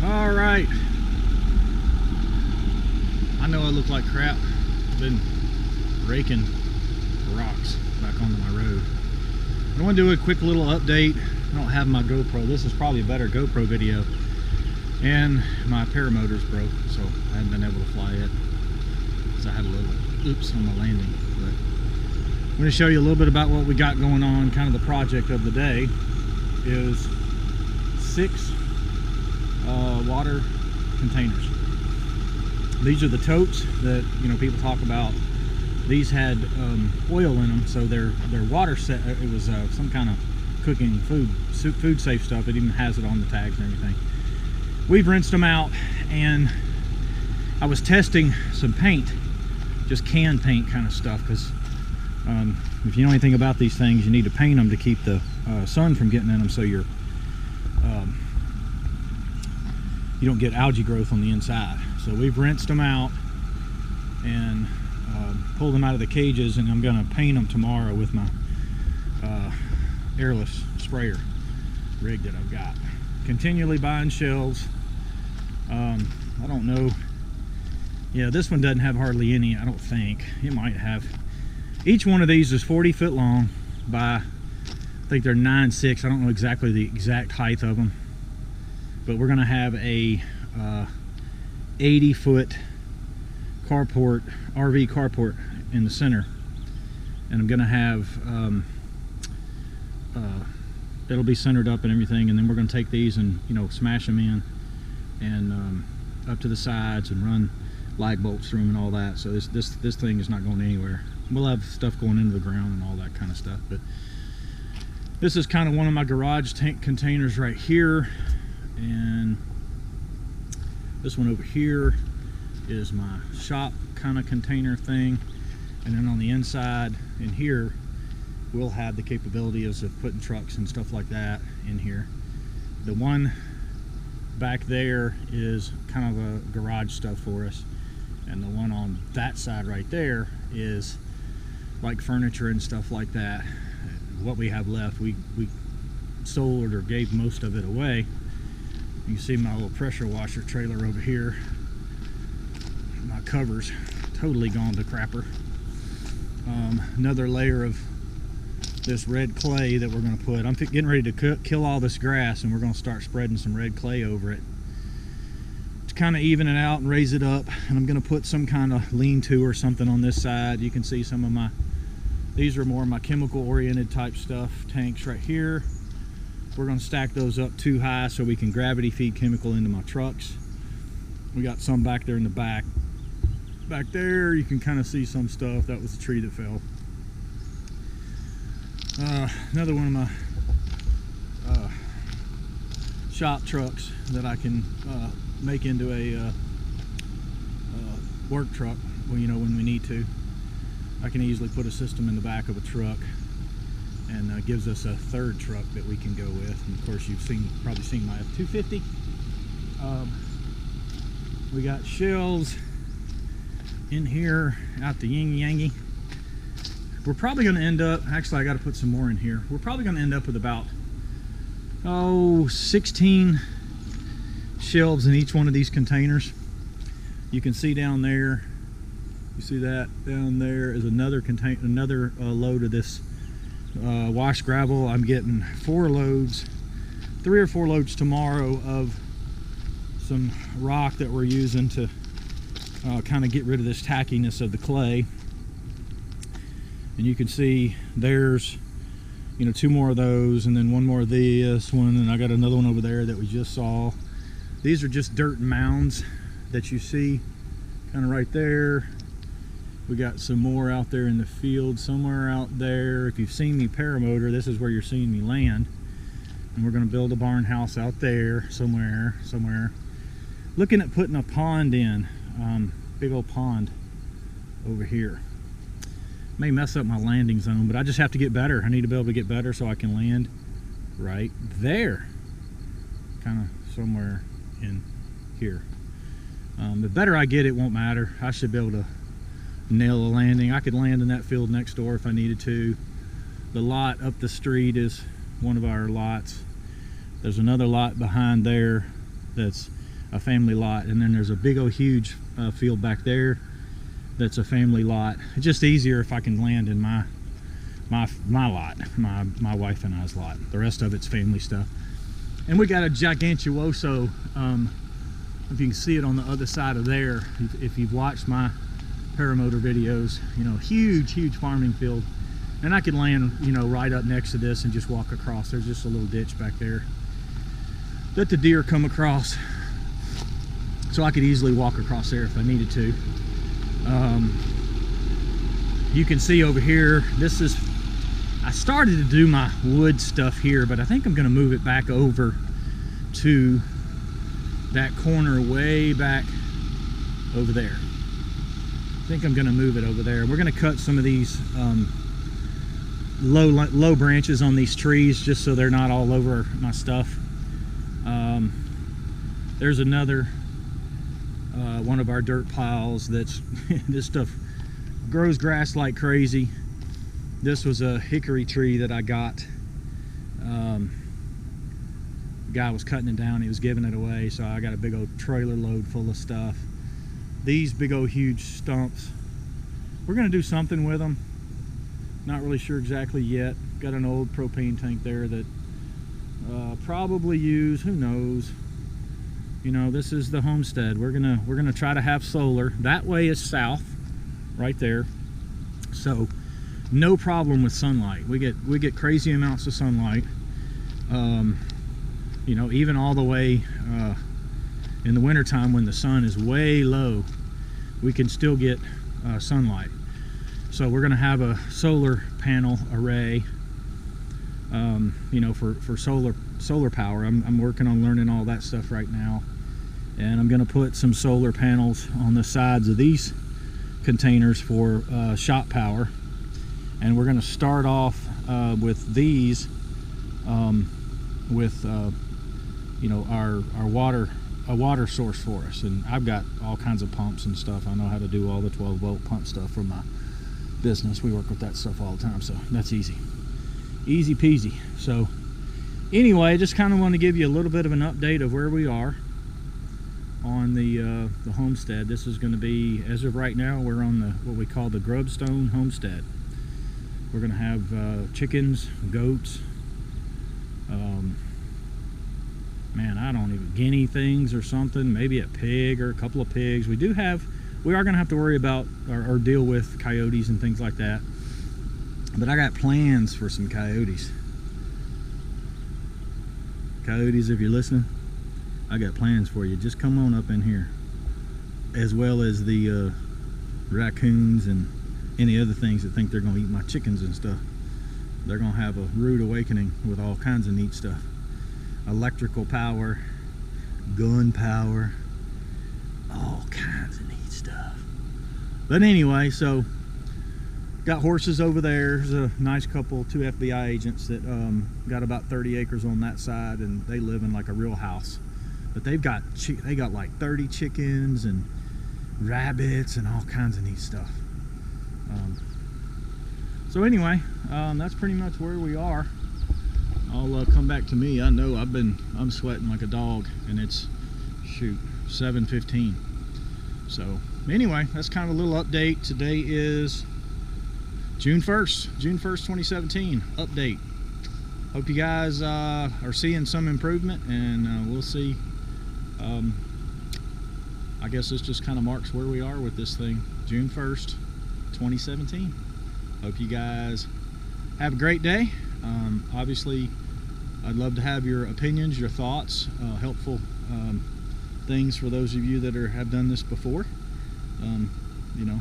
All right. I know I look like crap. I've been raking rocks back onto my road. I want to do a quick little update. I don't have my GoPro. This is probably a better GoPro video. And my paramotor's broke, so I haven't been able to fly it. Because I had a little oops on my landing. But I'm going to show you a little bit about what we got going on. Kind of the project of the day is 6 water containers. These are the totes that people talk about. These had oil in them, so their water set. It was some kind of cooking food safe stuff. It even has it on the tags and everything. We've rinsed them out, and I was testing some paint, just can paint kind of stuff, because if you know anything about these things, you need to paint them to keep the sun from getting in them, so you don't get algae growth on the inside. So we've rinsed them out and pulled them out of the cages, and I'm going to paint them tomorrow with my airless sprayer rig that I've got. Continually buying shells. I don't know. Yeah, this one doesn't have hardly any, I don't think. It might have. Each one of these is 40 foot long by, I think they're 9'6". I don't know exactly the exact height of them. But we're going to have a 80-foot carport, RV carport in the center. And I'm going to have, it'll be centered up and everything. And then we're going to take these and, smash them in and up to the sides and run lag bolts through them and all that. So this thing is not going anywhere. We'll have stuff going into the ground and all that kind of stuff. But this is kind of one of my garage tank containers right here. And this one over here is my shop kind of container thing. And then on the inside in here, we'll have the capabilities of putting trucks and stuff like that in here. The one back there is kind of a garage stuff for us. And the one on that side right there is like furniture and stuff like that. What we have left, we sold or gave most of it away. You can see my little pressure washer trailer over here. My cover's totally gone to crapper. Another layer of this red clay that we're going to put. I'm getting ready to kill all this grass, and we're going to start spreading some red clay over it to kind of even it out and raise it up. And I'm going to put some kind of lean-to or something on this side. You can see some of my, these are more my chemical oriented type stuff tanks right here. We're going to stack those up too high so we can gravity feed chemical into my trucks. We got some back there in the back. Back there you can kind of see some stuff. That was the tree that fell. Another one of my shop trucks that I can make into a work truck, well, when we need to. I can easily put a system in the back of a truck, and gives us a third truck that we can go with. And of course, you've probably seen my F-250. We got shells in here out the yin-yangy. We're probably going to end up, actually I got to put some more in here. We're probably going to end up with about 16 shelves in each one of these containers. You can see down there, you see that down there is another load of this wash gravel. I'm getting 4 loads, 3 or 4 loads tomorrow of some rock that we're using to kind of get rid of this tackiness of the clay. And you can see there's 2 more of those, and then 1 more of this one, and I got another one over there that we just saw. These are just dirt mounds that you see kind of right there. We got some more out there in the field somewhere out there. If you've seen me paramotor, this is where you're seeing me land. And we're going to build a barn house out there somewhere. Looking at putting a pond in, big old pond over here. May mess up my landing zone, but I just have to get better. I need to be able to get better so I can land right there. Kind of somewhere in here. The better I get, it won't matter. I should be able to nail a landing. I could land in that field next door if I needed to. The lot up the street is one of our lots. There's another lot behind there that's a family lot, and then there's a big old huge field back there that's a family lot. It's just easier if I can land in my lot, my wife and I's lot. The rest of it's family stuff. And we got a gigantuoso, if you can see it on the other side of there, if you've watched my paramotor videos, you know, huge farming field. And I could land, you know, right up next to this and just walk across. There's just a little ditch back there that the deer come across, so I could easily walk across there if I needed to. You can see over here, this is, I started to do my wood stuff here, but I think I'm gonna move it back over to that corner way back over there. I think I'm gonna move it over there. We're gonna cut some of these low branches on these trees just so they're not all over my stuff. There's another one of our dirt piles that's this stuff grows grass like crazy. This was a hickory tree that I got. The guy was cutting it down, he was giving it away, so I got a big old trailer load full of stuff. These big old huge stumps, we're gonna do something with them. Not really sure exactly yet. Got an old propane tank there that probably use, who knows. You know, this is the homestead. We're gonna try to have solar. That way is south, right there. So no problem with sunlight. We get crazy amounts of sunlight. You know, even all the way in the wintertime when the sun is way low, we can still get sunlight. So we're going to have a solar panel array, you know, for solar power. I'm working on learning all that stuff right now, and I'm going to put some solar panels on the sides of these containers for shop power. And we're going to start off with these with you know, our water source for us. And I've got all kinds of pumps and stuff. I know how to do all the 12-volt pump stuff for my business. We work with that stuff all the time, so that's easy peasy. So anyway, I just kind of want to give you a little bit of an update of where we are on the homestead. This is going to be, as of right now, we're on the what we call the Grubstone Homestead. We're going to have chickens, goats, man, I don't even, guinea things or something, maybe a pig or a couple of pigs. We are going to have to worry about or deal with coyotes and things like that. But I got plans for some coyotes. Coyotes, if you're listening, I got plans for you. Just come on up in here. As well as the raccoons and any other things that think they're going to eat my chickens and stuff. They're going to have a rude awakening with all kinds of neat stuff. Electrical power, gun power, all kinds of neat stuff. But anyway, so got horses over there. There's a nice couple, 2 FBI agents that got about 30 acres on that side, and they live in like a real house. But they got like 30 chickens and rabbits and all kinds of neat stuff. So anyway, that's pretty much where we are. I'll come back to me. I know I'm sweating like a dog, and it's, shoot, 7:15. So anyway, that's kind of a little update. Today is June 1st, 2017. Update. Hope you guys are seeing some improvement, and we'll see. I guess this just kind of marks where we are with this thing. June 1st, 2017. Hope you guys have a great day. Obviously, I'd love to have your opinions, your thoughts, helpful things for those of you that have done this before. You know,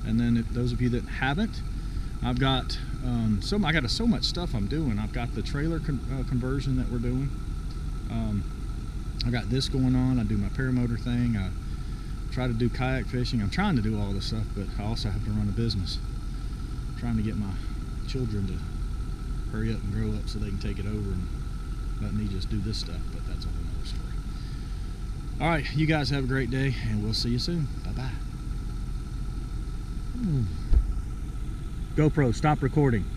and then if those of you that haven't, I've got so much stuff I'm doing. I've got the trailer conversion that we're doing. I got this going on. I do my paramotor thing. I try to do kayak fishing. I'm trying to do all this stuff, but I also have to run a business. I'm trying to get my children to hurry up and grow up so they can take it over and let me just do this stuff, but that's a whole other story. All right, you guys have a great day, and we'll see you soon. Bye-bye. GoPro, stop recording.